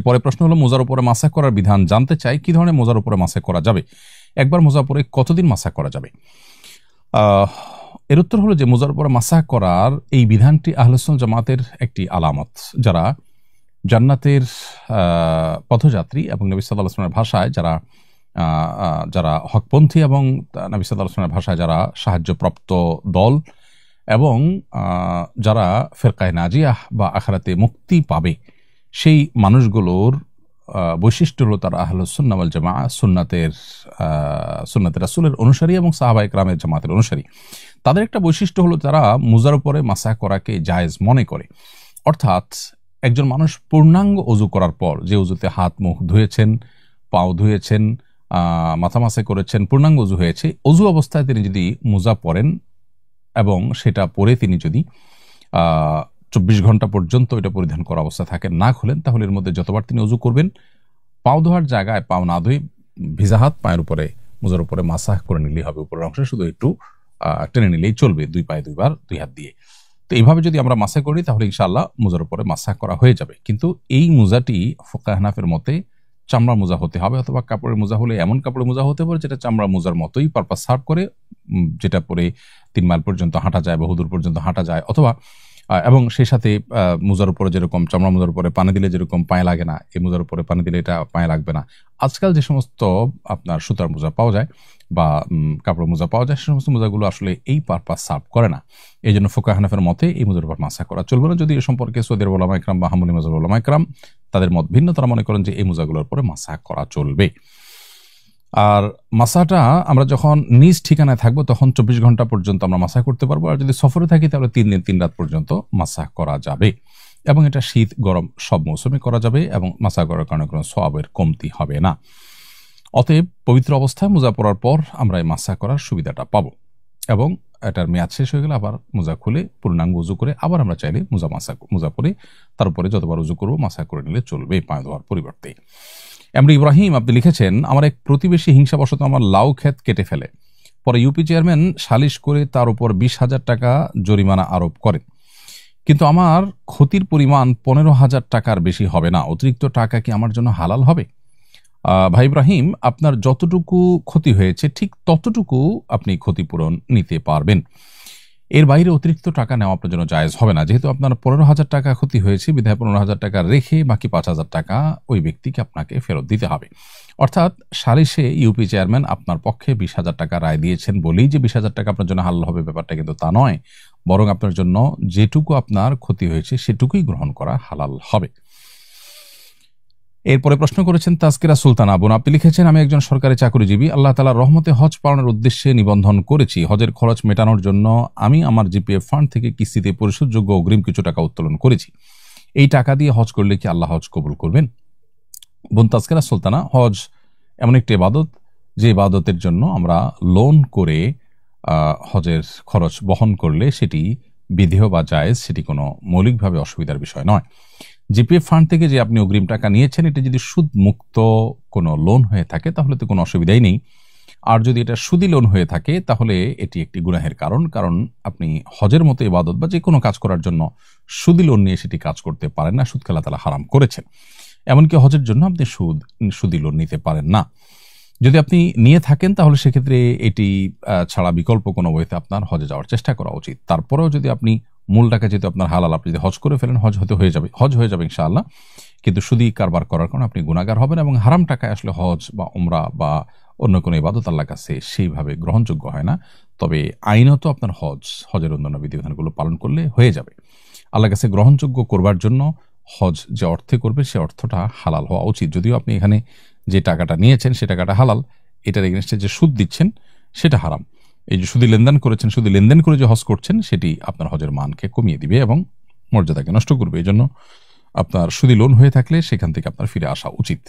এরপরে প্রশ্ন হলো মোজার উপরে মাসা করার বিধান জানতে চাই। কি ধরনের মোজার উপরে মাসা করা যাবে? একবার মোজা পরে কতদিন মাসা করা যাবে? এর উত্তর হলো যে মোজার উপরে মাসা করার এই বিধানটি আহলুস সুন্নাহ জামাতের একটি আলামত। যারা জান্নাতের পথযাত্রী এবং নবী সাল্লাল্লাহু আলাইহি ওয়াসাল্লামের ভাষায় যারা হকপন্থী এবং নবী সাল্লাল্লাহু আলাইহি ওয়াসাল্লামের ভাষায় যারা সাহায্যপ্রাপ্ত দল এবং যারা ফিরকায়ে নাজিয়াহ বা আখিরাতে মুক্তি পাবে, সেই মানুষগুলোর বৈশিষ্ট্য হলো তারা আহলুস সুন্নাহ ওয়াল জামাআহ, সুন্নাতে রাসূলের অনুসারী এবং সাহাবায়ে কেরামের জামাতের অনুসারী। তাদের একটা বৈশিষ্ট্য হলো তারা মোজার উপরে মাসা করাকে জায়েজ মনে করে। অর্থাৎ একজন মানুষ পূর্ণাঙ্গ ওযু করার পর, যে ওযুতে হাত মুখ ধুয়েছেন, পাও ধুয়েছেন, মাথা মাসা করেছেন, পূর্ণাঙ্গ ওযু হয়েছে, ওযু অবস্থায় তিনি যদি মোজা পরেন এবং সেটা পরে তিনি যদি 24 ঘন্টা পর্যন্ত এটা পরিধান করা অবস্থা থাকেন, না খুলেন, তাহলে এর মধ্যে যতবার তিনি ওযু করবেন পাও ধোয়ার জায়গায় পাও না ধুয়ে ভিজা হাত পায়ের উপরে মোজার উপরে মাসাহ করে নিলেই হবে। উপরের অংশে শুধু একটু টেনে নিলেই চলবে, দুই পায়ে দুইবার দুই হাত দিয়ে। তো এইভাবে যদি আমরা মাসা করি তাহলে ইনশাআল্লাহ মোজার উপরে মাসা করা হয়ে যাবে। কিন্তু এই মোজাটি ফুকাহে হানাফির মতে চামড়া মোজা হতে হবে, অথবা কাপড়ের মোজা হলে এমন কাপড়ের মোজা হতে পারে যেটা চামড়া মোজার মতোই পারপাস সার্ভ করে, যেটা পরে 3 মাইল পর্যন্ত হাঁটা যায়, বহুদূর পর্যন্ত হাঁটা যায়, অথবা এবং সেই সাথে মোজার উপরে যেরকম চামড়া মোজার উপরে পানি দিলে যেরকম পায়ে লাগে না, এই মোজার উপরে পানি দিলে এটা পায়ে লাগবে না। আজকাল যে সমস্ত আপনার সুতার মোজা পাওয়া যায় বা কাপড় মোজা পাওয়া যায়, সে সমস্ত মোজাগুলো আসলে এই পারপাস সার্ভ করে না। এই জন্য ফুকাহে হানাফির মতে এই মোজার উপর মাসা করা চলবে না। যদি এ সম্পর্কে সৌদি আরব উলামা ইকরাম বা হাম্বলী মাযহাবের উলামা ইকরাম তাদের মত ভিন্ন, তারা মনে করেন যে এই মোজাগুলোর উপরে মাসা করা চলবে। আর মাসাটা আমরা যখন নিজ ঠিকানায় থাকবো তখন 24 ঘন্টা পর্যন্ত আমরা মাসা করতে পারবো, আর যদি সফরে থাকি তাহলে 3 দিন 3 রাত পর্যন্ত মাসা করা যাবে। এবং এটা শীত গরম সব মৌসুমে করা যাবে এবং মাসা করার কারণে কোনো সওয়াবের কমতি হবে না। অতএব পবিত্র অবস্থায় মোজা পরার পর আমরা এই মাসা করার সুবিধাটা পাবো, এবং এটার মেয়াদ শেষ হয়ে গেলে আবার মোজা খুলে পূর্ণাঙ্গ উযু করে আবার আমরা চাইলে মোজা পরে তারপরে যতবার উযু করবো মাসা করে নিলে চলবে, পায়ে ধোয়ার পরিবর্তে। এমরি ইব্রাহিম আপনি লিখেছেন, আমার এক প্রতিবেশী হিংসাবশত আমার লাউ ক্ষেত কেটে ফেলে, পরে ইউপি চেয়ারম্যান সালিশ করে তার উপর 20,000 টাকা জরিমানা আরোপ করেন, কিন্তু আমার ক্ষতির পরিমাণ 15,000 টাকার বেশি হবে না। অতিরিক্ত টাকা কি আমার জন্য হালাল হবে? ভাই ইব্রাহিম, আপনার যতটুকু ক্ষতি হয়েছে ঠিক ততটুকু আপনি ক্ষতিপূরণ নিতে পারবেন, এর বাইরে অতিরিক্ত টাকা নেওয়া আপনার জন্য জায়েজ হবে না। যেহেতু আপনার 15,000 টাকা ক্ষতি হয়েছে, বিধায় 15,000 টাকা রেখে বাকি 5,000 টাকা ওই ব্যক্তিকে আপনাকে ফেরত দিতে হবে। অর্থাৎ সালিশে ইউপি চেয়ারম্যান আপনার পক্ষে 20,000 টাকা রায় দিয়েছেন বলেই যে 20,000 টাকা আপনার জন্য হালাল হবে, ব্যাপারটা কিন্তু তা নয়। বরং আপনার জন্য যেটুকু আপনার ক্ষতি হয়েছে সেটুকুই গ্রহণ করা হালাল হবে। এরপরে প্রশ্ন করেছেন তাজকিরা সুলতানা বোন, আপনি লিখেছেন, আমি একজন সরকারি চাকরিজীবী, আল্লাহ তাআলার রহমতে হজ পালনের উদ্দেশ্যে নিবন্ধন করেছি। হজের খরচ মেটানোর জন্য আমি আমার জিপিএফ ফান্ড থেকে কিস্তিতে পরিশোধযোগ্য অগ্রিম কিছু টাকা উত্তোলন করেছি। এই টাকা দিয়ে হজ করলে কি আল্লাহ হজ কবুল করবেন? বোন তাজকিরা সুলতানা, হজ এমন একটি ইবাদত যে ইবাদতের জন্য আমরা লোন করে হজের খরচ বহন করলে সেটি বিধেয় বা জায়েজ, সেটি কোনো মৌলিকভাবে অসুবিধার বিষয় নয়। জিপিএফ ফান্ড থেকে যে আপনি অগ্রিম টাকা নিয়েছেন, এটা যদি সুদ মুক্ত কোনো লোন হয়ে থাকে তাহলে তো কোনো অসুবিধাই নেই। আর যদি এটা সুদি লোন হয়ে থাকে তাহলে এটি একটি গুনাহের কারণ আপনি হজের মতো ইবাদত বা যে কোনো কাজ করার জন্য সুদি লোন নিয়ে সেটি কাজ করতে পারেন না, সুদকে আল্লাহ তাআলা হারাম করেছেন। এমনকি হজের জন্য আপনি সুদি লোন নিতে পারেন না। যদি আপনি নিয়ে থাকেন তাহলে সেক্ষেত্রে এটি ছাড়া বিকল্প কোনো ওয়েতে আপনার হজে যাওয়ার চেষ্টা করা উচিত। তারপরেও যদি আপনি মূল টাকা যেহেতু আপনার হালাল, আপনি যদি হজ করে ফেলেন হজ হয়ে যাবে ইনশাআল্লাহ, কিন্তু সুদি কারবার করার কারণে আপনি গুনাহগার হবেন, এবং হারাম টাকায় আসলে হজ বা উমরা বা অন্য কোনো ইবাদত আল্লাহর কাছে সেইভাবে গ্রহণযোগ্য হয় না। তবে আইনত আপনার হজের অন্যান্য বিধিবিধানগুলো পালন করলে হয়ে যাবে। আল্লাহর কাছে গ্রহণযোগ্য করবার জন্য হজ যে অর্থে করবে সে অর্থটা হালাল হওয়া উচিত। যদিও আপনি এখানে যে টাকাটা নিয়েছেন সে টাকাটা হালাল, এটার এগেনস্টে যে সুদ দিচ্ছেন সেটা হারাম। এই যে সুদি লেনদেন করেছেন, সুদি লেনদেন করে যে হজ করছেন সেটি আপনার হজের মানকে কমিয়ে দিবে এবং মর্যাদাকে নষ্ট করবে। এই জন্য আপনার সুদি লোন হয়ে থাকলে সেখান থেকে আপনার ফিরে আসা উচিত।